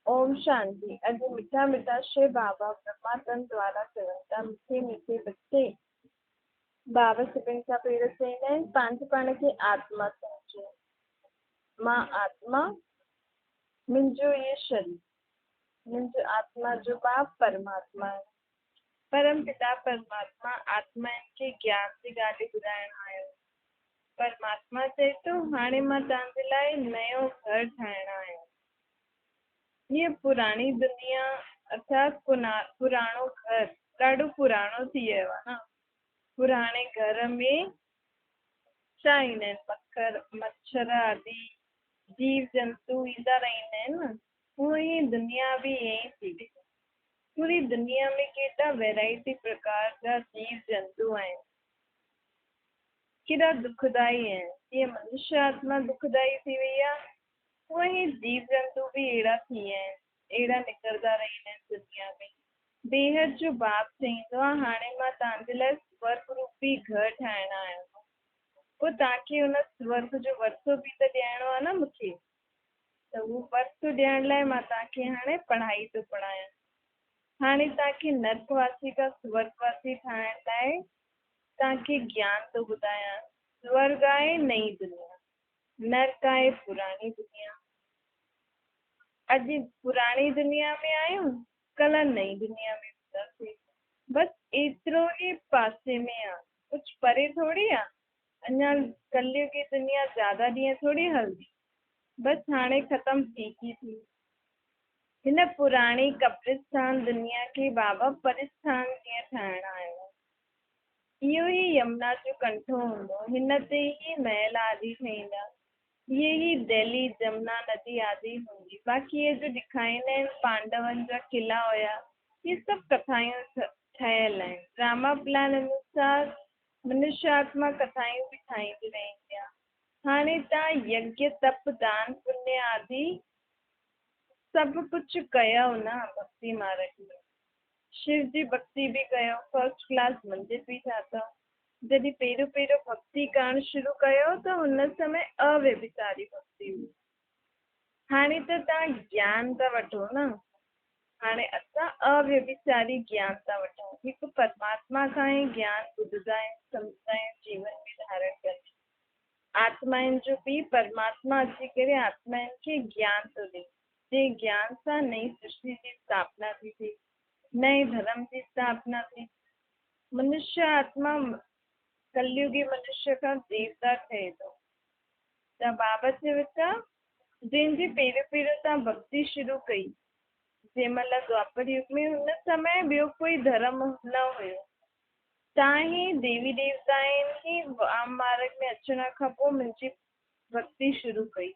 ओम शांति। अॼु मीठा मीठा श्री बाबा ब्रह्मानंद द्वारा चवनि था, मीठे मीठे बच्चे बाबा सभिनि खां पहिरियों चवंदा आहिनि पंहिंजे पाण खे आत्मा सम्झो। मां आत्मा, मुंहिंजो ये शरीर, मुंहिंजो आत्मा जो बाप परमात्मा आहे। परम पिता परमात्मा आत्माउनि खे ज्ञान जी ॻाल्हि ॿुधाइण आयो। परमात्मा चए थो, हाणे मां तव्हांजे लाइ नयो घर ठाहिण आयो। ये पुरानी दुनिया अर्थात पुराणो घर ॾाढो पुराणो थी वियो आहे न। पुराणे घर में छा ईंदा आहिनि, पखर मच्छर आदि जीव जंतु ईंदा रहंदा आहिनि न। हूअं ई दुनिया बि ईअं ई थी वई। पूरी दुनिया में केतिरा वैरायटी प्रकार जा जीव जंतु आहिनि, केॾा दुखदाई आहिनि। जीअं मनुष्य आत्मा दुखदाई थी वई आहे, हूअं ई जीव जंतु बि अहिड़ा थी विया आहिनि, अहिड़ा निकिरंदा रहंदा आहिनि दुनिया में। बेहद जो बाप चईंदो आहे, हाणे मां तव्हांजे लाइ स्वर्ग रूपी घर ठाहिण आयो आहियां। पोइ तव्हांखे हुन स्वर्ग जो वरितो बि त ॾियणो आहे न मूंखे। त उहो वरितो ॾियण लाइ मां तव्हांखे हाणे पढ़ाई थो पढ़ायां। हाणे तव्हांखे नर्कवासी खां स्वर्गवासी ठाहिण लाइ तव्हांखे ज्ञान थो ॿुधायां। स्वर्ग आहे नई दुनिया, नर्क आहे पुरानी दुनिया। अॼु पुरानी दुनिया में आहियूं, कल्ह नई दुनिया में ईंदासीं। बसि एतिरो ई पासे में आहे, कुझु परे थोरी आहे। अञा कलयुग की दुनिया ज़्यादा ॾींहं थोरी हलंदी, बसि हाणे ख़तमु थी थी। हिन पुराणी कब्रिस्तान दुनिया खे बाबा परिस्थान कीअं ठाहिण आयो। इहो ई यमुना जो कंठो हूंदो, हिन ते ई महल आदि ठहींदा। ये ही दिल्ली जमुना नदी आदि हूंदी। बाक़ी ये जो ॾेखारींदा आहिनि पांडवनि जा किला हुया, ये सभु कथायूं ठहियल आहिनि। ड्रामा प्लान अनुसार मनुष्य आत्मा कथायूं बि ठाहींदी रहंदी आहे। हाणे तव्हां यज्ञ तप दान पुण्य आदि सभु कुझु कयो न भक्ति मार्ग में। शिव जी भक्ति बि कयो, फर्स्ट क्लास मंदिर बि ठातो। जॾहिं पहिरियों पहिरियों भक्ति करणु शुरू कयो त हुन समय अव्यभिचारी भक्ति हुई। हाणे त तव्हां ज्ञान था वठो न। हाणे असां अव्यभिचारी ज्ञान था वठूं। हिकु परमात्मा खां ई ज्ञान ॿुधंदा आहियूं, सम्झंदा आहियूं, जीवन में धारण कंदा। आत्माउनि जो बि परमात्मा अची करे आत्माउनि खे ज्ञान थो ॾे। जे ज्ञान सां नई सृष्टि जी स्थापना थी थिए, नए धर्म जी स्थापना थी। मनुष्य आत्मा कलयुगी मनुष्य खां देवता ठहे थो। त बाबा चयो था, जंहिंजी पहिरियों पहिरियों तव्हां भक्ति शुरू कई, जंहिं महिल द्वापर युग में, हुन समय ॿियो कोई धर्म न हुयो। तव्हां ही देवी देवता आहिनि ही आम मार्ग में अचण खां पोइ मुंहिंजी भक्ति शुरू कई।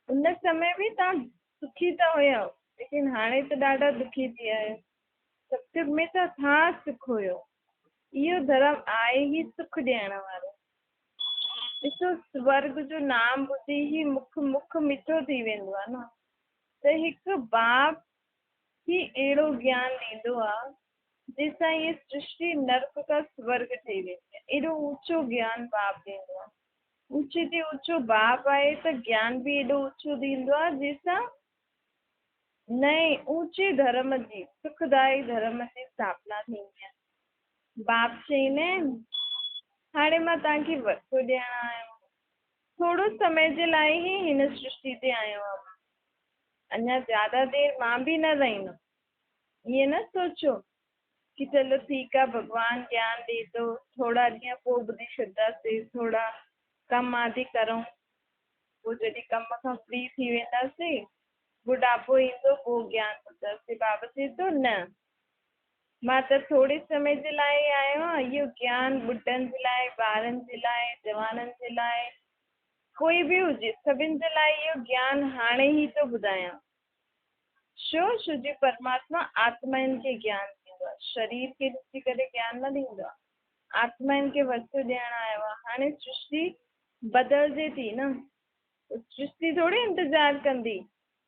उन समय बि तव्हां सुखी त हुयो, लेकिन हाणे त ॾाढा दुखी थी विया आहियो। सत्युग में त छा सुख हुयो। इहो धर्म आहे ई सुख ॾियण वारो। ॾिसो, स्वर्ग जो नाम ॿुधी ई मुख मिठो थी वेंदो आहे न। त हिकु बाप ही अहिड़ो ज्ञान ॾींदो आहे जंहिंसां इहे सृष्टि नर्क खां स्वर्ग ठही वेंदी आहे। एॾो ऊचो ज्ञान बाप ॾींदो आहे। ऊचे ते ऊचो बाप आहे त ज्ञान बि एॾो ऊचो ॾींदो आहे जंहिंसां नए ऊचे धर्म जी, सुखदाई धर्म जी स्थापना थींदी आहे। बाप चईंदा आहिनि, हाणे मां तव्हांखे वरितो ॾियण आयो। थोरो समय जे लाइ ई हिन सृष्टि ते आयो आहियां। अञा ज़्यादा देरि मां बि न रहंदमि। ईअं न सोचो कि चलो ठीकु आहे, भॻवानु ज्ञान ॾे थो, थोरा ॾींहं पोइ ॿुधी छॾंदासीं, थोरा कम आदि करूं, पोइ जॾहिं कम खां फ्री थी वेंदासीं, बुढ़ापो ईंदो, पोइ ज्ञान ॿुधंदासीं। बाबा चए थो, न, मां त थोरे समय जे लाइ आयो आहियां। इहो ज्ञान ॿुढनि जे लाइ, ॿारनि जे लाइ, जवाननि जे लाइ, कोई बि हुजे, सभिनि जे लाइ इहो ज्ञान हाणे ई थो ॿुधायां। छो जी परमात्मा आत्माउनि खे ज्ञान ॾींदो आहे, शरीर खे ॾिसी करे ज्ञान न ॾींदो आहे। आत्माउनि खे वरितो ॾियण आयो आहे। हाणे सृष्टि बदिलजे थी न, सृष्टि थोरी इंतज़ारु कंदी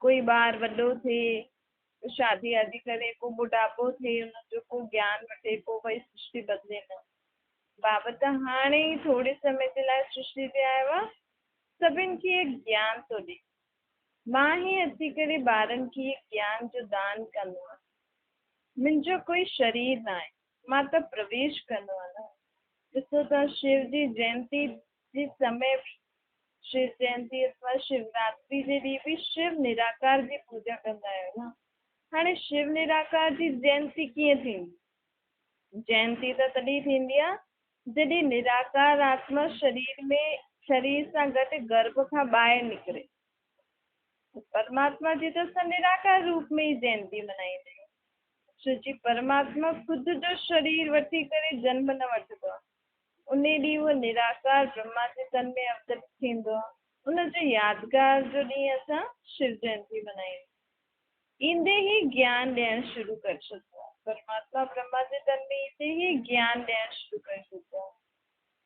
कोई ॿार वॾो थिए, शादी वादी करे, को बुढ़ापो थिए, हुनजो को ज्ञान वठे, पोइ भई सृष्टि बदिले न। बाबा त हाणे ई थोरे समय जे लाइ सृष्टि ते आयो आहे, सभिनि खे ज्ञान थो ॾे। मां ही अची करे ॿारनि खे इहे ज्ञान जो दान कंदो आहे। मुंहिंजो कोई शरीर न आहे, मां त प्रवेश कंदो आहे न। ॾिसो त शिव जी जयंती जे समय बि, शिव जयंती अथवा शिवरात्रि जे ॾींहुं बि शिव निराकार जी पूजा कंदा आहियो न। हाणे शिव निराकार जी जयंती कीअं थींदी? जयंती त तॾहिं थींदी आहे जॾहिं निराकार आत्मा शरीर सां गॾु गर्भ खां ॿाहिरि निकिरे। परमात्मा जी त असां निराकार रूप में ई जयंती मल्हाईंदा आहियूं। छो जी परमात्मा ख़ुदि जो शरीर वठी करे जन्म न वठंदो आहे। उन ॾींहुं उहो निराकार ब्रह्मा जे तन में अवतरित थींदो आहे। उनजो यादगार जो ॾींहुं असां शिव जयंती मल्हाईंदा आहियूं। ईंदे ई ज्ञान ॾियणु शुरू करे छॾियो आहे। परमात्मा ब्रह्मा जे तन में ईंदे ई ज्ञान ॾियणु शुरू करे छॾियो आहे।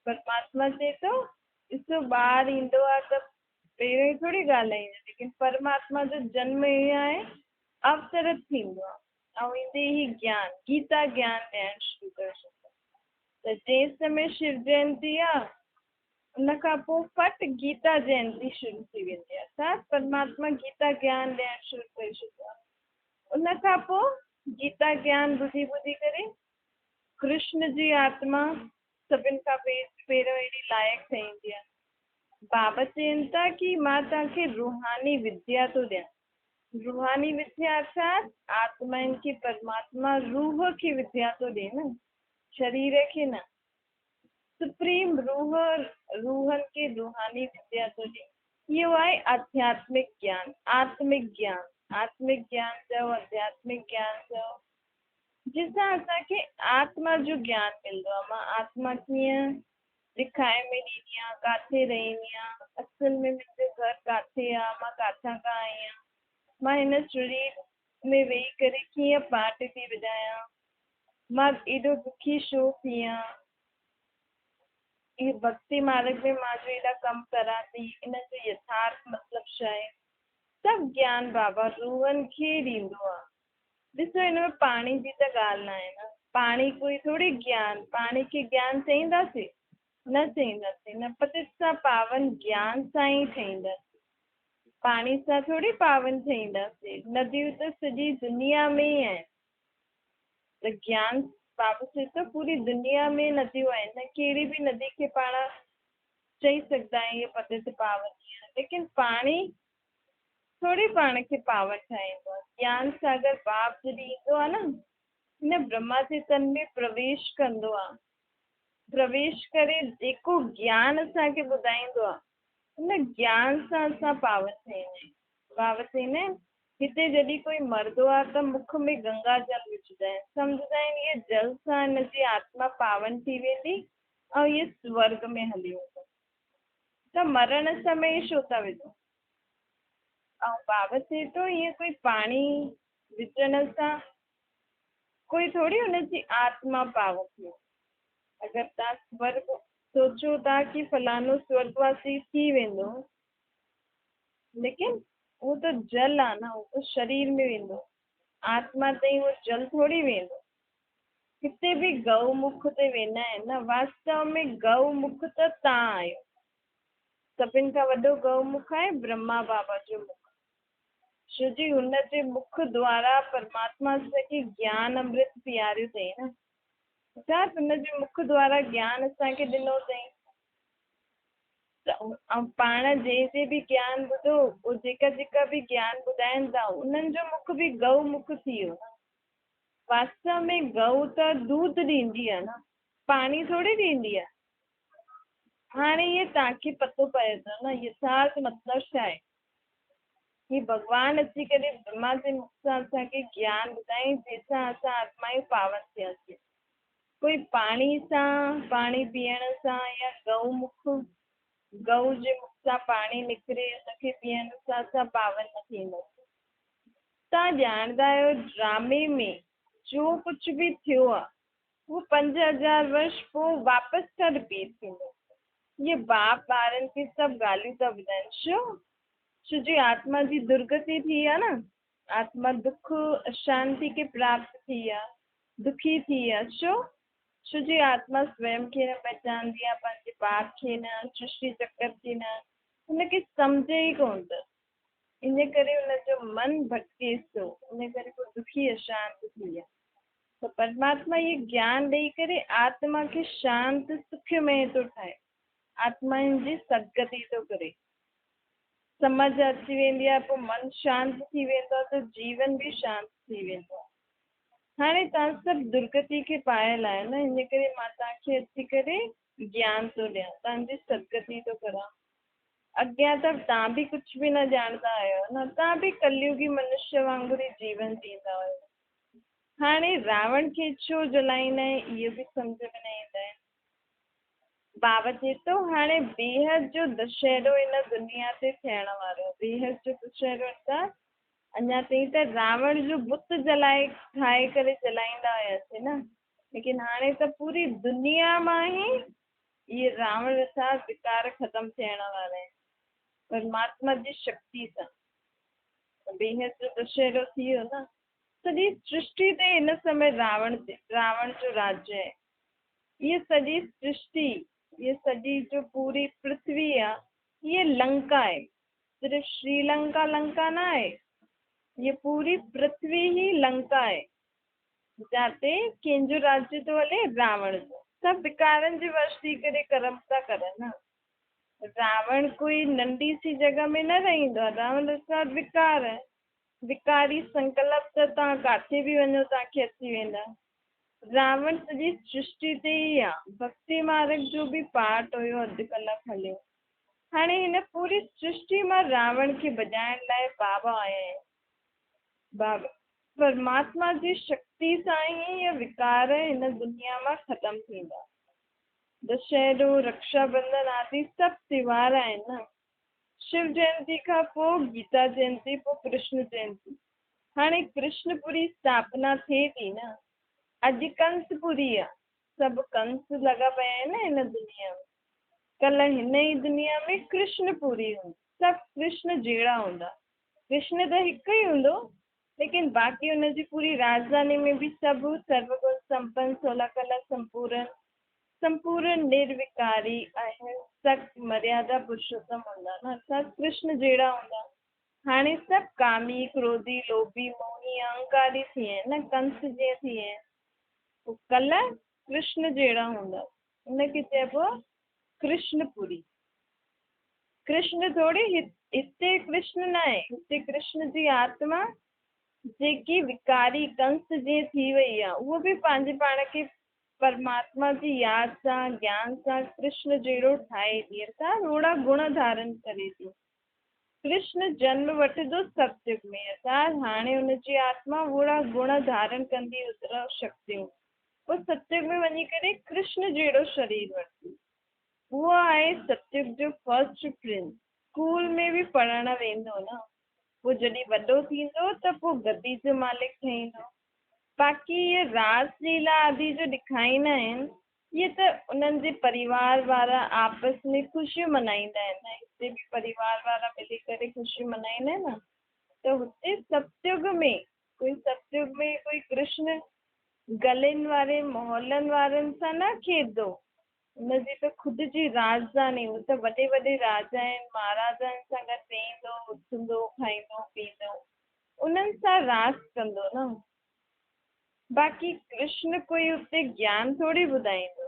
परमात्मा चए थो, ॾिसो ॿारु ईंदो आहे त पहिरियों ई थोरी ॻाल्हाईंदा, लेकिन परमात्मा जो जनम ईअं आहे, अवतरित थींदो आहे ऐं ईंदे ई ज्ञान, गीता ज्ञान ॾियणु शुरू करे छॾियो। त जंहिं समय शिव जयंती आहे उन खां पोइ फट गीता जयंती शुरू थी वेंदी आहे। छा? परमात्मा गीता ज्ञान ॾियणु शुरू करे छॾियो आहे। उन खां पोइ गीता ज्ञान ॿुधी ॿुधी करे कृष्ण जी आत्मा सभिनि खां पहिरियों अहिड़ी लाइक़ु ठहींदी आहे। बाबा चवनि था कि मां तव्हांखे रूहानी विद्या थो ॾियां। रूहानी विद्या अर्थात आत्माउनि खे परमात्मा रूह खे विद्या थो ॾिए न, शरीर खे न। सुप्रीम रूहनि खे रूहानी विद्या थो ॾिए। इहो आहे आध्यात्मिक ज्ञान, आत्मिक ज्ञान। आत्मिक ज्ञान चओ, आध्यात्मिक ज्ञान चओ, जंहिंसां असांखे आत्मा जो ज्ञान मिलंदो आहे। मां आत्मा कीअं ॾेखारे में ॾींदी आहियां, किथे रहंदी आहियां, असल में मुंहिंजो घर किथे आहे, मां किथां खां आई आहियां, मां हिन शरीर में वेही करे कीअं पाठ थी वॼायां, मां एॾो दुखी छो थी आहियां, इहे भक्ति मार्ग में मां जो एॾा कमु करां थी, इन जो यथार्थ मतिलबु छा आहे, सभु ज्ञान बाबा रूहनि खे ॾींदो आहे। ॾिसो हिन में पाणी जी त ॻाल्हि न आहे न, पाणी कोई थोरी ज्ञान, पाणी खे ज्ञान चईंदासीं? न चईंदासीं न, पतित सां पावन ज्ञान सां ई ठहींदासीं। पाणी सां थोरी पावन ठहींदासीं। नदियूं त सॼी दुनिया में ई आहिनि। त ज्ञान बाबा चए थो पूरी दुनिया में नदियूं आहिनि, कहिड़ी बि नदी खे पाण चई सघंदा आहियूं इहे पतित पावन, लेकिन पाणी थोरी पाण खे पावन ठाहींदो आहे। ज्ञान सागर बाप जॾहिं ईंदो आहे न, हिन ब्रह्मा जे तन में प्रवेश कंदो आहे। प्रवेश करे जेको ज्ञान असांखे ॿुधाईंदो आहे, उन ज्ञान सां असां पावन थींदा आहियूं। बाबा चईंदा आहिनि, हिते जॾहिं कोई मरंदो आहे त मुख में गंगा जल विझंदा आहिनि, सम्झंदा आहिनि इहे जल सां हिनजी आत्मा पावन थी वेंदी ऐं इहे स्वर्ग में हली वेंदो। त मरण समय छो था विझो? ऐं बाबा चए थो ईअं कोई पाणी विझण सां कोई थोरी हुनजी आत्मा पावन थिए। अगरि तव्हां स्वर्ग सोचो था कि फलानो स्वर्गवासी थी वेंदो, लेकिन उहो त जल आहे न, उहो त शरीर में वेंदो, आत्मा ताईं उहो जल थोरी वेंदो। हिते बि गौमुख ते वेंदा आहिनि न, वास्तव में गौमुख त तव्हां आहियो। सभिनि खां वॾो गौमुख आहे ब्रह्मा बाबा जो मुख। छो जी हुन जे मुख द्वारा परमात्मा असांखे ज्ञान अमृत पीआरियो अथई न, अर्थात हुन जे मुख द्वारा ज्ञान असांखे ॾिनो अथई। ऐं पाण जे बि ज्ञान ॿुधो, उहो जेका बि ज्ञान ॿुधाइनि था उन्हनि जो मुख बि गऊ मुख थी वियो न। वास्तव में गऊ त दूध ॾींदी आहे न, पाणी थोरी ॾींदी आहे। हाणे इहे तव्हांखे पतो पए थो न यथार्थ मतिलबु छा आहे। ही भॻवानु अची करे ब्रह्मा जे मुख सां असांखे ज्ञान ॿुधाई, जंहिंसां असां आत्मायूं पावन थियासीं। कोई पाणी सां, पाणी पीअण सां या गऊ जे मुख सां पाणी निकिरे हुनखे पीअण सां असां पावन न थींदासीं। तव्हां ॼाणंदा आहियो ड्रामे में जो कुझु बि थियो आहे उहो 5000 वर्ष पोइ वापसि सां रिपीट थींदो। इहे बाप ॿारनि खे सभु ॻाल्हियूं था ॿुधाइनि। छो जी आत्मा जी दुर्गति थी आहे न, आत्मा दुख अशांति खे प्राप्त थी आहे, दुखी थी आहे। छो जी आत्मा स्वयं खे न पहचानदी आहे, पंहिंजे बाप खे न, सृष्टि चक्र खे न, हुनखे सम्झे ई कोन अथसि। इन करे उनजो मन भटकेस थो, इन करे वो दुखी अशांत थी विया। तो परमात्मा ये ज्ञान ॾेई करे आत्मा खे शांत सुखमय थो ठाहे, आत्मा जी सदगति थो करे, समझ अची वेंदी आहे, पोइ मन शांत थी वेंदो आहे, त जीवन बि शांत थी वेंदो आहे। हाणे तव्हां सभु दुर्गति खे पायल आहियो न, हिन करे मां तव्हांखे अची करे ज्ञान थो ॾियां, तव्हांजी सदगति थो करां। अॻियां त तव्हां बि कुझु बि न ॼाणंदा आहियो न, तव्हां बि कलयुगी मनुष्य वांगुरु ई जीवन जींदा आहियो। हाणे रावण खे छो जलाईंदा आहिनि इहो बि सम्झ में न ईंदा आहिनि। बाबा चए थो हाणे बेहद जो दशहरो हिन दुनिया ते थियण वारो आहे, बेहद जो दशहरो त अञा ताईं त रावण जो बुत जलाए ठाहे करे जलाईंदा हुयासीं न, लेकिन हाणे त पूरी दुनिया मां ई इहे रावण सां विकार ख़तम थियण वारा आहिनि परमात्मा जी शक्ति सां। बेहद जो दशहरो थी वियो न, सॼी सृष्टि ते हिन समय रावण जो राज्य आहे। ये सॼी सृष्टि, ये सॼी जो पूरी पृथ्वी आहे, ये लंका आहे, सिर्फ़ श्रीलंका लंका न आहे, ये पूरी पृथ्वी ही लंका आहे, जाते कंहिंजो राज्य थो हले, रावण जो। सभु विकारनि जे वश थी करे कर्म था करनि न। रावण कोई नंढी सी जगह में न रहंदो आहे, रावण सां विकार आहे, विकारी संकल्प त तव्हां किथे बि वञो तव्हांखे अची वेंदा। रावण सॼी सृष्टि ते ई आहे। भक्ति मार्ग जो बि पाठ हुयो, अधु कलाक हलियो। हाणे हिन पूरी सृष्टि मां रावण खे बचाइण लाइ बाबा आया आहिनि। बाबा परमात्मा जी शक्ति सां ई इहे विकार हिन दुनिया मां ख़तम थींदा। दशहरो, रक्षाबंधन आदि सभु त्योहार आहिनि न। शिव जयंती खां पोइ गीता जयंती, पोइ कृष्ण जयंती। हाणे कृष्णपुरी स्थापना थिए थी न। अॼु कंसपुरी आहे, सभु कंस लॻा पिया आहिनि न हिन दुनिया में। कल्ह हिन ई दुनिया में कृष्णपुरी हूंदी, सभु कृष्ण जहिड़ा हूंदा। कृष्ण त हिकु ई हूंदो, लेकिन बाक़ी हुनजी पूरी राजधानी में बि सभु सर्वगुण संपन्न, 16 कला संपूर्ण निर्विकारी अहिंसक मर्यादा पुरुषोत्तम हूंदा न, सभु कृष्ण जहिड़ा हूंदा। हाणे सभु कामी, क्रोधी, लोभी, मोही, अहंकारी थी विया आहिनि न, कंस जीअं थी विया आहिनि। कल्ह कृष्ण जहिड़ा हूंदा, हुनखे चइबो आहे कृष्णपुरी। कृष्ण थोड़ी हिते कृष्ण न आहे, हिते कृष्ण जी आत्मा जेकी विकारी कंस जीअं थी वई आहे, उहो बि पंहिंजे पाण खे परमात्मा जी यादि सां, ज्ञान सां कृष्ण जहिड़ो ठाहे थी, अर्थात ओड़ा गुण धारण करे थी। कृष्ण जन्म वठंदो सतयुग में, अर्थात हाणे हुनजी आत्मा ओड़ा गुण धारण कंदी, रुद्र शक्तियूं, पोइ सतयुग में वञी करे कृष्ण जहिड़ो शरीर वठंदी। उहो आहे सतयुग जो फर्स्ट प्रिंस। स्कूल में बि पढ़ण वेंदो न, पोइ जॾहिं वॾो थींदो त पोइ गद्दी जो मालिक ठहींदो। बाक़ी इहे रासलीला आदि जो ॾेखारींदा आहिनि, इहे त उन्हनि जे परिवार वारा आपस में ख़ुशियूं मनाईंदा आहिनि न, हिते बि परिवार वारा मिली करे ख़ुशियूं मनाईंदा आहिनि न। त हुते सतयुग में कोई कृष्ण गलियुनि वारे मोहल्लनि वारनि सां न खेॾंदो, हुनजी त ख़ुदि जी राजधानी, हू त वॾे वॾे राजा आहिनि, महाराजनि सां गॾु वेहींदो, उथंदो, खाईंदो, पीअंदो, उन्हनि सां रास कंदो न। बाक़ी कृष्ण कोई उते ज्ञान थोड़ी ॿुधाईंदो।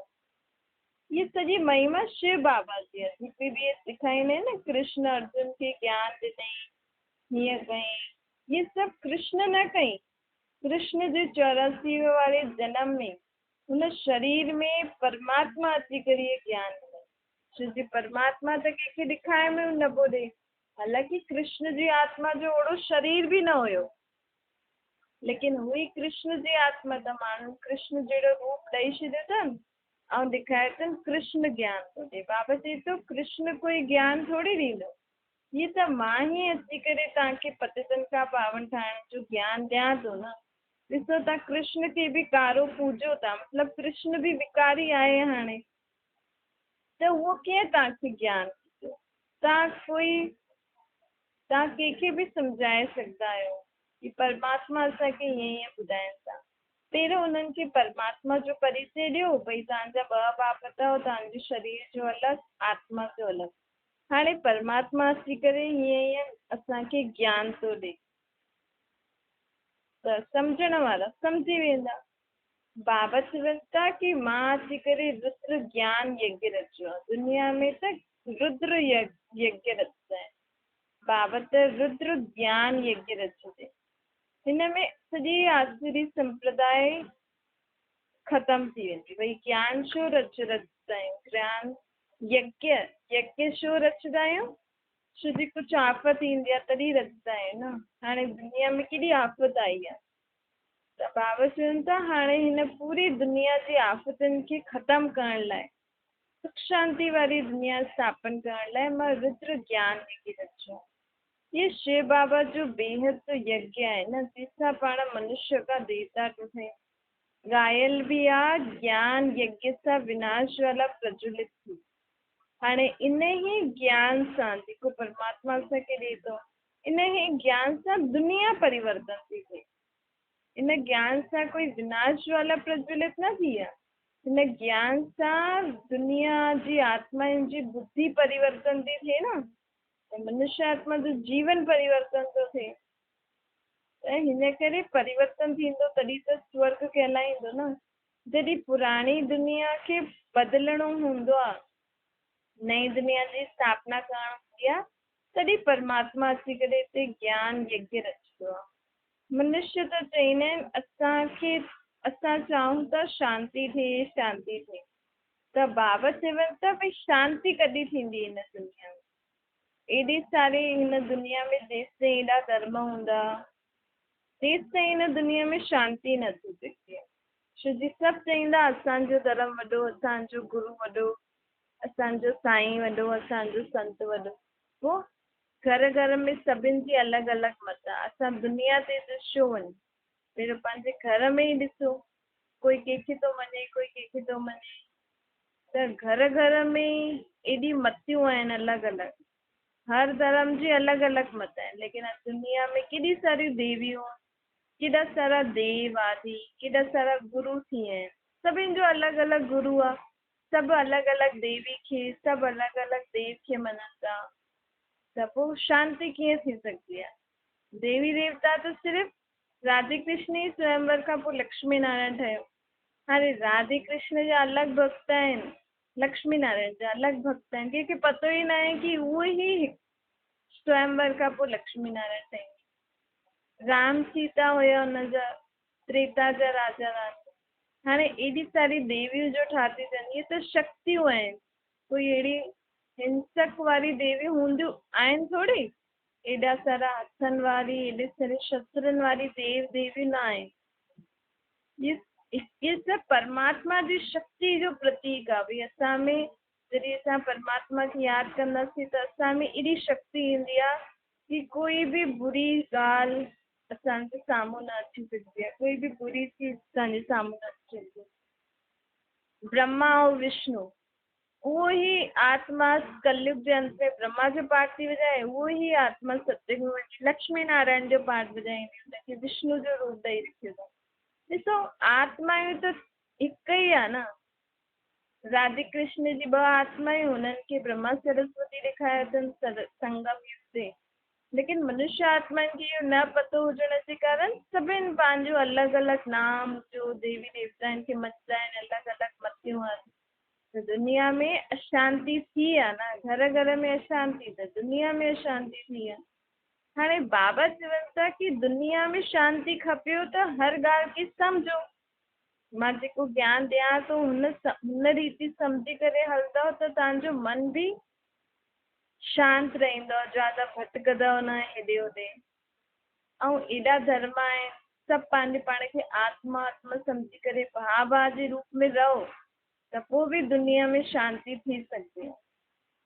ये सॼी महिमा शिव बाबा जी आहे। जिते बि सेखारींदा आहिनि न, कृष्ण अर्जुन खे ज्ञान ॾिनई, हीअं कई, ये सभु कृष्ण न कई। कृष्ण जे 84 वारे जन्म में हुन शरीर में परमात्मा अची करे इहे ज्ञान ॾिनई। छो जे परमात्मा त कंहिंखे ॾेखारे में न पियो ॾे, हालांकि कृष्ण जी आत्मा जो ओड़ो शरीर बि न हुयो, लेकिन हुई कृष्ण जी आत्मा, त माण्हू कृष्ण जहिड़ो रूप ॾेई छॾियो अथनि ऐं ॾेखारे अथनि कृष्ण ज्ञान थो ॾे। बाबा चए थो कृष्ण कोई ज्ञान थोड़ी ॾींदो, ये त मां ई अची करे तव्हांखे पतितनि खां पावन ठाहिण जो ज्ञान ॾियां थो न। ॾिसो तव्हां कृष्ण खे बि कारो पूॼो था, मतिलबु कृष्ण बि विकारी आहे हाणे, त उहो कीअं तव्हांखे ज्ञान ॾींदो? तव्हां कंहिंखे बि सम्झाए सघंदा आहियो कि परमात्मा असांखे हीअं ॿुधाइनि था। पहिरियों उन्हनि खे परमात्मा जो परिचय ॾियो, भई तव्हांजा 2 बाप अथव, तव्हांजे शरीर जो अलॻि, आत्मा जो अलॻि। हाणे परमात्मा अची करे हीअं असांखे ज्ञान थो ॾे त सम्झण वारा सम्झी वेंदा। बाबा चवनि था कि मां अची करे रुद्र ज्ञान यज्ञ रचियो आहे। दुनिया में त रुद्र यज्ञ रचंदा आहिनि, बाबा त रुद्र ज्ञान यज्ञ रचियो। हिन में सॼी आसुरी संप्रदाय ख़तम थी वेंदी। भई ज्ञान छो रचंदा आहियूं, ज्ञान यज्ञ यज्ञ छो रचंदा आहियूं, छो जी कुझु आफ़त ईंदी आहे तॾहिं रचंदा आहियूं न। हाणे दुनिया में केॾी आफ़त आई आहे त बाबा चवनि था हाणे हिन पूरी दुनिया जी आफ़तुनि खे ख़तमु करण लाइ, सुख शांति वारी दुनिया स्थापन करण लाइ मां रुद्र ज्ञान यज्ञ रचियो। ये शिव बाबा जो बेहद यज्ञ आहे न, जंहिंसां पाण मनुष्य का देवता थो थिए। गायल भी आ ज्ञान यज्ञ सां विनाश वाला प्रज्वलित थी। हाणे इन ही ज्ञान सां जेको परमात्मा असांखे ॾे थो, इन ही ज्ञान सां दुनिया परिवर्तन थी थिए। इन ज्ञान सां कोई विनाश वाला प्रज्वलित न थी आहे। हिन ज्ञान सां दुनिया जी आत्माउनि जी बुद्धि परिवर्तन थी थिए न, मनुष्य आत्मा जो जीवन परिवर्तन थो थिए। त हिन करे परिवर्तन थींदो तॾहिं त स्वर्ग कहलाईंदो न। जॾहिं पुराणी दुनिया खे बदिलणो हूंदो आहे, नई दुनिया जी स्थापना करणु हूंदी आहे, तॾहिं परमात्मा अची करे हिते ज्ञान यज्ञ रचंदो आहे। मनुष्य त चईंदा आहिनि असां चाहियूं था शांती थिए शांति थिए, त बाबा चवनि था भई शांति कॾहिं थींदी हिन दुनिया में। एॾी सारी हिन दुनिया में जेसि ताईं एॾा धर्म हूंदा, तेसि ताईं हिन दुनिया में शांती न थी सघंदी आहे। छो जी सभु चईंदा असांजो धर्म वॾो, असांजो गुरू वॾो, असांजो साईं वॾो, असांजो संत वॾो। पोइ घर घर में सभिनि जी अलॻि अलॻि मत आहे। असां दुनिया ते ॾिसो वञे, पहिरियों पंहिंजे घर में ई ॾिसो, कोई कंहिंखे थो मञे, कोई कंहिंखे थो मञे। त घर घर में एॾी मतियूं आहिनि अलॻि अलॻि, हर धर्म जी अलॻि अलॻि मत आहिनि। लेकिन दुनिया में केॾी सारियूं देवियूं, केॾा सारा देव आदि, केॾा सारा गुरू थी विया आहिनि। सभिनि जो अलॻि अलॻि गुरू आहे, सभु अलॻि अलॻि देवी खे, सभु अलॻि अलॻि देव खे मञनि था। त पोइ शांति कीअं थी सघंदी आहे? देवी देवता त सिर्फ़ु राधे कृष्ण ई स्वयंवर खां पोइ लक्ष्मी नारायण ठहियो। हाणे राधे कृष्ण जा अलॻि भक्त आहिनि, लक्ष्मी नारायण जा अलॻि भक्त आहिनि। कंहिंखे पतो ई न आहे कि उहो ई स्वयंवर खां पोइ लक्ष्मी नारायण ठही। राम सीता हुया हुनजा त्रेता जा राजा रानी। हाणे एॾी सारी देवियूं जो ठाती अथनि, इहे त शक्तियूं आहिनि। कोई अहिड़ी हिंसक वारी देवियूं हूंदियूं आहिनि थोरी। एॾा सारा हथनि वारी, एॾे सारे शस्त्रनि वारी देव देवियूं न आहिनि। ये सभु परमात्मा जी शक्ति जो प्रतीक आहे। भई असां में जॾहिं असां परमात्मा खे यादि कंदासीं त असां में एॾी शक्ति ईंदी आहे कि कोई बि बुरी ॻाल्हि असांजे साम्हूं न अची सघंदी आहे, कोई बि बुरी चीज़ असांजे साम्हूं न अची सघंदी। ब्रह्मा ऐं विष्णु, उहो ई आत्मा कलयुग जे अंत में ब्रह्मा जो पाठ थी वॼाए, उहो ई आत्मा सत्युग में लक्ष्मी नारायण जो पाठ वॼाईंदी, हुनखे विष्णु जो रूप ॾेई रखियो अथऊं। ॾिसो आत्मायूं त हिकु ई आहे न। राधे कृष्ण जी ॿ आत्मायूं, हुननि खे ब्रह्मा सरस्वती ॾेखारिया अथनि संगम युग ते। लेकिन मनुष्य आत्माउनि खे इहो न पतो हुजण जे कारण सभिनि पंहिंजो अलॻि अलॻि नाम जो देवी देवताउनि खे मञंदा आहिनि, अलॻि अलॻि मतियूं आहिनि। त दुनिया में अशांति थी आहे न, घर घर में अशांति, त दुनिया में अशांति थी आहे। हाणे बाबा चवनि था कि दुनिया में शांति खपेव त हर ॻाल्हि खे सम्झो। मां जेको ज्ञान ॾियां थो हुन रीति सम्झी करे हलंदव त तव्हांजो मन बि शांति रहंदव, ज्यादा भटकंदव न हेॾे होॾे। ऐं एॾा धर्म आहिनि, सभु पंहिंजे पाण खे आत्मा आत्मा सम्झी करे भाउ भाउ जे रूप में रहो, त पोइ बि दुनिया में शांति थी सघंदी आहे।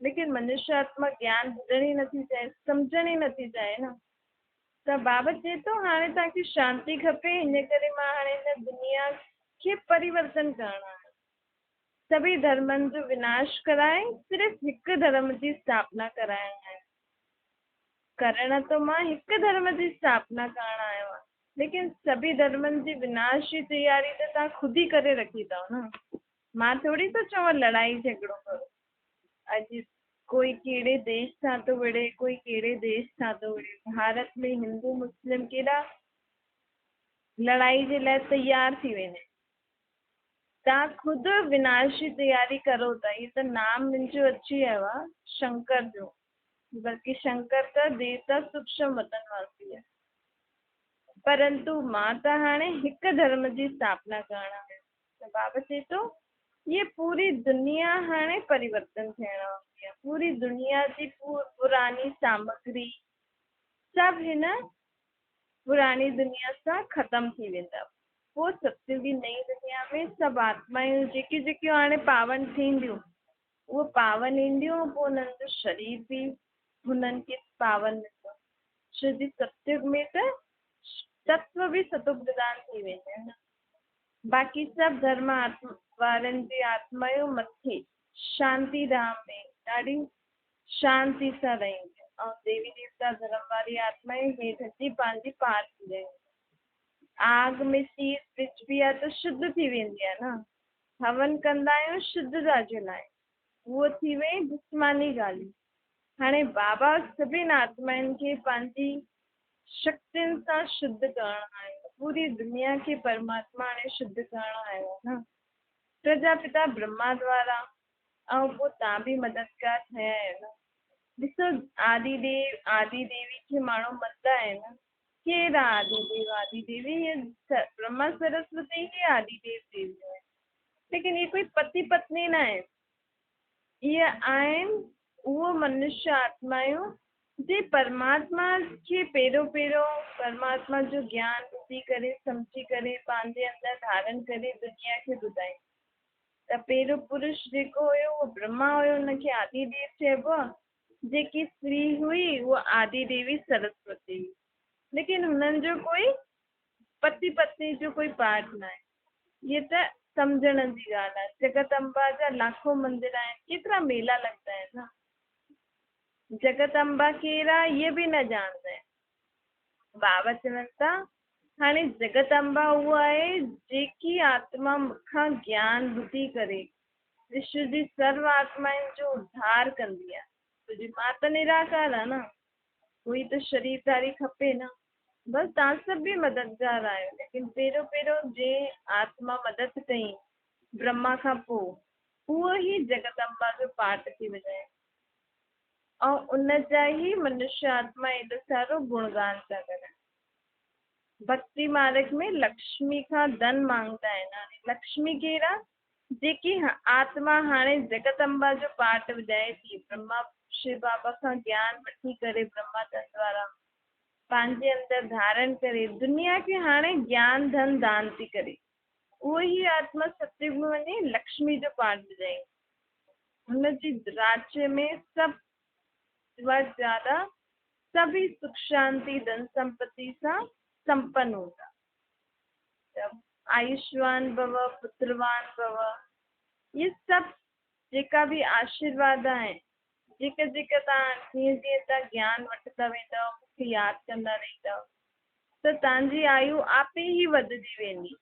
लेकिन मनुष्य आत्मा ज्ञान ॿुधण ई नथी चाहे, सम्झण ई नथी चाहे न। त बाबा चए थो हाणे तव्हांखे शांति खपे, हिन करे मां हाणे हिन दुनिया खे परिवर्तन करणो आहे। सभी धर्मनि जो विनाश कराए सिर्फ़ु हिकु धर्म जी स्थापना कराइण आहे। करण तो मां हिकु धर्म जी स्थापना करण आयो आहे, लेकिन सभी धर्मनि जी विनाश जी तयारी त तव्हां ख़ुदि ई करे रखी अथव न। मां थोरी थो चवां लड़ाई झगड़ो करो। अॼु कोई कहिड़े देश सां थो विढ़े, कोई कहिड़े देश सां थो विढ़े। भारत में हिंदू मुस्लिम केॾा लड़ाई जे लाइ तयार थी वेंदा आहिनि। तव्हां खुदि विनाश जी तयारी करो था। इहो त नाम मुंहिंजो अची वियो आहे शंकर जो, बल्कि शंकर त देवता सूक्ष्म वतन वासी आहे। परंतु मां त हाणे हिकु धर्म जी स्थापना करण आहियां। त बाबा चए थो ये पूरी दुनिया हाणे परिवर्तन थियण वारी आहे। पूरी दुनिया जी पुरानी सामग्री सभु हिन पुरानी दुनिया सां ख़तम थी वेंदा। पोइ सतयुगी नई दुनिया में सभु आत्मायूं जेकी जेकियूं हाणे पावन थींदियूं उहे पावन ईंदियूं। पोइ उन्हनि जो शरीर बि हुननि खे पावन मिलंदो। छो जी सतयुग में त तत्व बि सतो प्रदान थी वेंदा आहिनि। बाक़ी सभु धर्म वारनि जी आत्मायूं मथे शांति धाम में ॾाढी शांति सां रहंदियूं, ऐं देवी देवता धर्म वारी आत्मायूं हेठि अची पंहिंजी पार थी वेंदियूं। आग में सीर विझबी आहे त शुद्ध थी वेंदी आहे न। हवन कंदा आहियूं शुद्धता जे लाइ, उहो थी वई जिस्मानी ॻाल्हियूं। हाणे बाबा सभिनि आत्माउनि खे पंहिंजी शक्तियुनि सां शुद्ध करणु आयो। पूरी दुनिया खे परमात्मा हाणे शुद्ध करणु आयो आहे न, प्रजापिता ब्रह्मा द्वारा। ऐं पोइ तव्हां बि मददगार थिया आहियो न। ॾिसो आदि देवी खे माण्हू मञदा आहिनि। केरु आहे आदिदेव? आदिदेवी ये ब्रह्मा सरस्वती ही आदिदेव देवियूं आहिनि। लेकिन ये कोई पति पत्नी न आहे। ये आहिनि उहो मनुष्य आत्मायूं जे परमात्मा खे पहिरियों परमात्मा जो ज्ञान ॿुधी करे सम्झी करे पंहिंजे अंदरि धारण करे दुनिया खे ॿुधाई। त पहिरियों पुरुष जेको हुयो उहो ब्रह्मा हुयो, हुनखे आदिदेव चइबो आहे। जेकी स्त्री हुई उहा आदि देवी सरस्वती। लेकिन हुननि जो कोई पति पत्नी जो कोई पाठ न आहे। ये त सम्झण जी ॻाल्हि आहे। जगत अम्बा जा लाखों मंदिर आहिनि, केतिरा मेला लॻंदा आहिनि न। जगत अम्बा केरु आहे ये बि न ॼाणंदा आहिनि। बाबा चवनि था हाणे जगत अम्बा उहा आहे जेकी आत्मा मूंखां ज्ञान ॿुधी करे विश्व जी सर्व आत्माउनि जो उद्धार कंदी आहे। तुंहिंजी मां त निराकार आहे न, कोई त शरीरधारी खपे न। बसि तव्हां सभु बि मददगार आहियो। लेकिन पहिरियों जे आत्मा मदद कई ब्रह्मा खां पोइ उहो ई जगत अम्बा जो पाठ थी वॼाए, ऐं उन जा ई मनुष्य आत्मा एॾो सारो गुणगान था करनि। भक्ति मार्ग में लक्ष्मी खां धन मांगदा आहिनि। हाणे लक्ष्मी केरु आहे? जेकी आत्मा हाणे जगत अम्बा जो पाठ ॿुधाए थी, ब्रह्मा शिव बाबा खां ज्ञान वठी करे ब्रह्मा धन द्वारा पंहिंजे अंदरि धारण करे दुनिया खे हाणे ज्ञान धन दान थी करे, उहो ई आत्मा सतयुग में वञी लक्ष्मी जो पाठ ॿुधाई। हुनजी राज्य में सभु वटि ज्यादा सभी सुख शांति धन संपत्ति सां संपन्न हूंदा। आयुष्मान भव, पुत्रवान भव, ये सभु जेका बि आशीर्वाद आहिनि, जेका जेका तव्हां जीअं जीअं तव्हां ज्ञान वठंदा वेंदव, मूंखे यादि कंदा रहंदव, त तव्हांजी आयु आपे ई वधंदी वेंदी।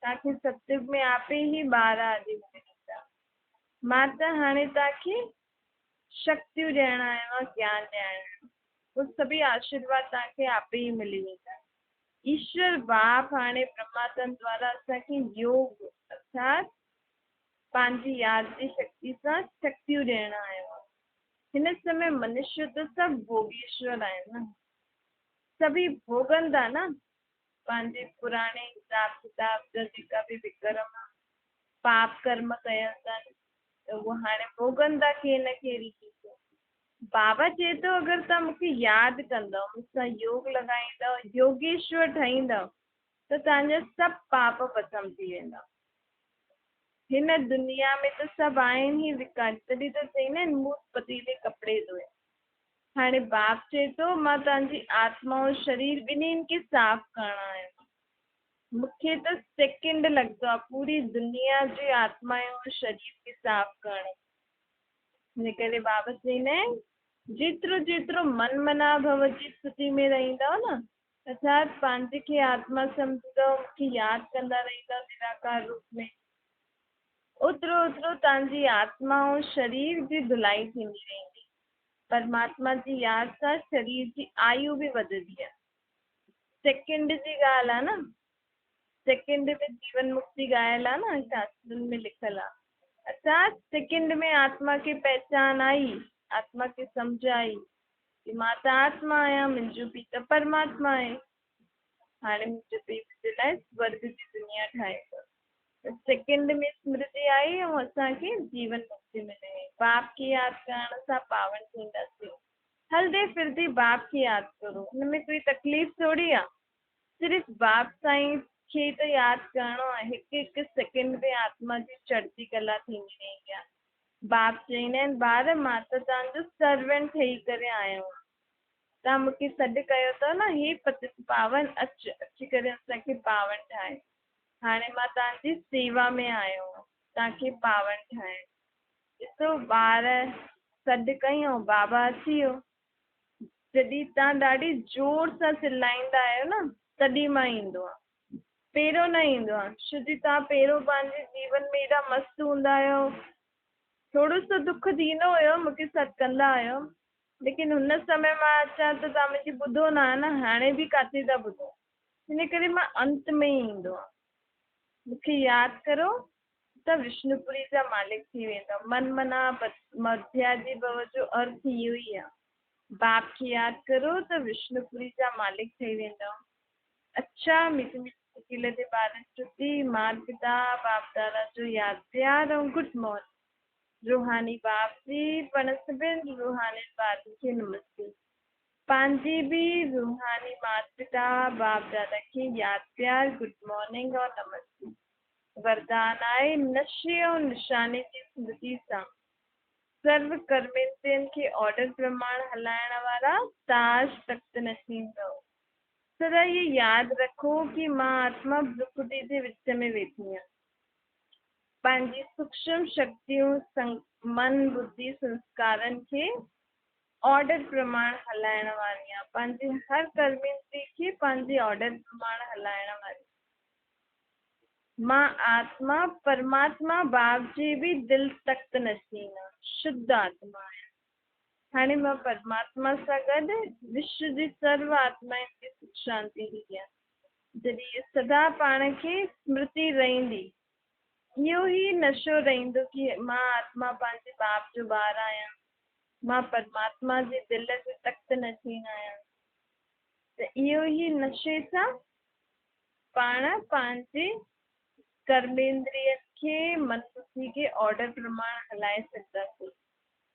तव्हांखे सतयुग में आपे ई 12 आदि वेंदा। मां त हाणे तव्हांखे शक्तियूं ॾियण आयो आहे, ज्ञान ॾियण आयो। उहो सभी आशीर्वाद तव्हांखे आपे ई मिली वेंदा। ईश्वर बाप हाणे ब्रह्मातन द्वारा असांखे योग अर्थात पंहिंजी यादि जी शक्ति सां शक्तियूं ॾियण आयो आहे। हिन समय मनुष्य त सभु भोगेश्वर आहिनि न, सभी भोगनि था न पंहिंजे पुराणे हिसाब किताब जा जेका बि विक्रम पाप कर्म कयल अथनि, त उहो हाणे भोगनि था के न के रीति। बाबा चए थो अगरि तव्हां मूंखे यादि कंदव, मूंसां योग लॻाईंदव, योगेश्वर ठहींदव, त तव्हांजा सभु पाप भस्म थी वेंदा। हिन दुनिया में त सभु आहिनि ई विकार, तॾहिं त चईंदा आहिनि मूं पतीले कपिड़े धोए। हाणे बाप चए थो मां तव्हांजी आत्मा ऐं शरीर ॿिन्हिनि खे साफ़ करणु आहियां। मूंखे त सेकेंड लॻंदो आहे पूरी दुनिया जी आत्माऊं ऐं शरीर खे साफ़ करणु। हिन करे बाबा चईंदा आहिनि जेतिरो जेतिरो मन मना भव जी स्थिति में रहंदव न, अर्थात पंहिंजे खे आत्मा सम्झंदव, मूंखे यादि कंदा रहंदव निराकार रूप में, ओतिरो ओतिरो तव्हांजी आत्मा ऐं शरीर जी धुलाई थींदी रहंदी। परमात्मा जी यादि सां शरीर जी आयु बि वधंदी आहे। सेकंड जी ॻाल्हि आहे न, सेकंड में जीवन मुक्ति ॻायल आहे न, शास्त्रनि में लिखल आहे। अच्छा, सेकंड में आत्मा खे पहचान आई, आत्मा खे सम्झ आई कि मां त आत्मा आहियां, मुंहिंजो पीउ त परमात्मा आहे। हाणे मुंहिंजे पीउ मुंहिंजे लाइ स्वर्ग जी दुनिया ठाहे अथव। सेकंड में स्मृति आई ऐं असांखे जीवन मुक्ति मिले। बाप खे यादि करण सां पावन थींदासीं। हलदे फिरदे बाप खे यादि करो, हुनमें कोई तकलीफ़ थोड़ी आहे। सिर्फ़ु बाप साईं खे त यादि करिणो आहे। हिकु हिकु सेकंड में आत्मा जी चढ़ती कला थींदी रहंदी आहे। बाप चईंदा आहिनि, ॿार मां त तव्हांजो सर्वेंट ठही करे आयो आहियां, तव्हां मूंखे सॾु कयो अथव न, हे पतित पावन अची करे असांखे पावन ठाहे। हाणे मां तव्हांजी सेवा में आयो आहियां, तव्हांखे पावन ठाहे। ॾिसो, ॿार सॾु कई ऐं बाबा अची वियो। जॾहिं तव्हां ॾाढी ज़ोर सां चिल्लाईंदा आहियो न, तॾहिं मां ईंदो आहे, पहिरियों न ईंदो आहे। छो जी तव्हां पहिरियों पंहिंजे जीवन में एॾा मस्तु हूंदा आहियो, थोरो सो दुख थींदो हुयो, मूंखे सॾु कंदा आहियो, लेकिन हुन समय मां अचां त तव्हां मुंहिंजी ॿुधो न आहे न, हाणे बि काथे था ॿुधो। इन करे मां अंत में ई ईंदो आहे। मूंखे यादि करो त विष्णुपुरी जा मालिक थी वेंदव। मन मना मध्या जी भव जो अर्थ इहो ई आहे। बाप खे यादि करो त विष्णुपुरी जा मालिक ठही वेंदव। अच्छा, मीठी मीठी किले जे ॿारनि छुटी माता पिता बाप दादा जो यादि प्यार ऐं गुड मॉर्निंग। रूहानी बाप जी पण सभिनि रूहानी ॿारनि खे नमस्ते। पंहिंजी बि रूहानी माता पिता बाप दादा खे यादि प्यार, गुड मॉर्निंग और नमस्ते। वरदान आहे, नशे ऐं निशाने जी स्मृति सां सर्व कर्मेंद्रियनि खे ऑर्डर प्रमाण हलाइण वारा ताज तख़्त नसीब अथव। सदा ये यादि रखो कि मां आत्मा भ्रुकुटी जे विच में वेठी आहियां। पंहिंजी सूक्ष्म शक्तियूं मन बुद्धि संस्कारनि खे ऑर्डर प्रमाण हलाइण वारी आहे। पंहिंजे हर कर्मेंद्रिय खे पंहिंजे ऑर्डर प्रमाण हलाइण वारी। मां आत्मा परमात्मा बाप जी बि दिलि तख़्त नसीब आहे, शुद्ध आत्मा आहे। हाणे मां परमात्मा सां गॾु विश्व जी सर्व आत्माउनि खे सुख शांति ॾींदी आहे। जॾहिं इहे सदा पाण खे स्मृति रहंदी, इहो ई नशो रहंदो कि मां आत्मा पंहिंजे बाप जो ॿार आहियां, मां परमात्मा जे दिलि जो तख़्त नसीब आहियां। त इहो ई नशे सां पाण पंहिंजे कर्मेंद्रियनि खे मन बुद्धि खे ऑर्डर प्रमाण हलाए सघंदासीं।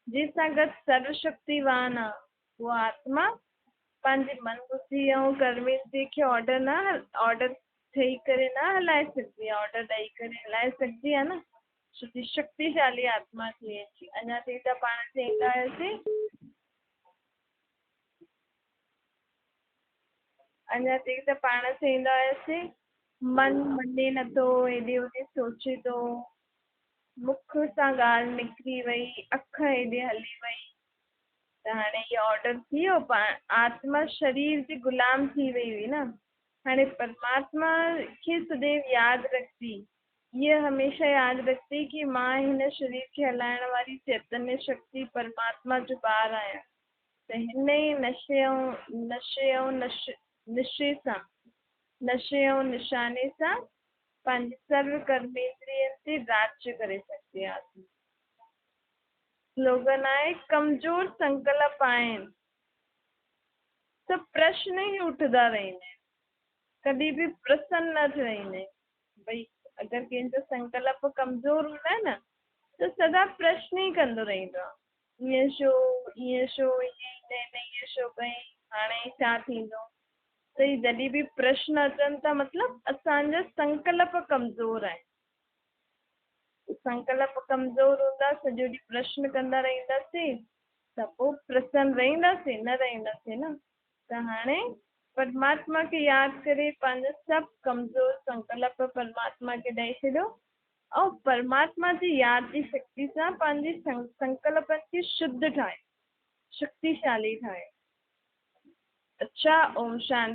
जंहिंसां गॾु सर्वशक्तिवान आहे उहो आत्मा पंहिंजे मन बुद्धि ऐं कर्मेंद्रिय खे ऑर्डर ठही करे न हलाए सघंदी आहे, ऑर्डर ॾेई करे हलाए सघंदी आहे न, छो कि शक्तिशाली आत्मा थी वेंदी। अञा ताईं त पाण चईंदा हुआसीं, अञा ताईं त पाण चईंदा हुआसीं, मन मञे नथो, हेॾे होॾे सोचे थो, मुख सां ॻाल्हि निकिरी वई, अख हेॾे हली वई, त हाणे इहो ऑर्डर थी वियो। आत्मा शरीर जी गुलाम थी वई हुई न। हाणे परमात्मा खे सदैव यादि रखंदी, हीअ हमेशह यादि रखंदी कि मां हिन शरीर खे हलाइण वारी चैतन्य शक्ति परमात्मा जो ॿार आहियां। त हिन ई नशे ऐं निशाने सां पंहिंजे सर्व कर्मेंद्रियनि ते राज्य करे सघंदी आहे। स्लोगन आहे, कमज़ोर संकल्प आहिनि त प्रश्न ई उठंदा रहंदा आहिनि, कॾहिं बि प्रसन्न न रहंदा आहिनि। भई अगरि कंहिंजो संकल्प कमज़ोर हूंदा आहे न त सदा प्रश्न ई कंदो रहंदो आहे, ईअं छो, ईअं छो, ईअं छो कई, हाणे छा थींदो। त जॾहिं बि प्रश्न अचनि था, मतिलबु असांजा संकल्प कमज़ोर आहिनि। संकल्प कमज़ोर हूंदा, सॼो ॾींहुं प्रश्न कंदा रहंदासीं त पोइ प्रसन्न रहंदासीं, न रहंदासीं न। त हाणे परमात्मा खे यादि करे पंहिंजा सभु कमज़ोर संकल्प परमात्मा खे ॾेई छॾियो ऐं परमात्मा जी यादि जी शक्ति सां पंहिंजे संकल्पनि खे शुद्ध ठाहे, शक्तिशाली ठाहे। अच्छा, ओम शांति।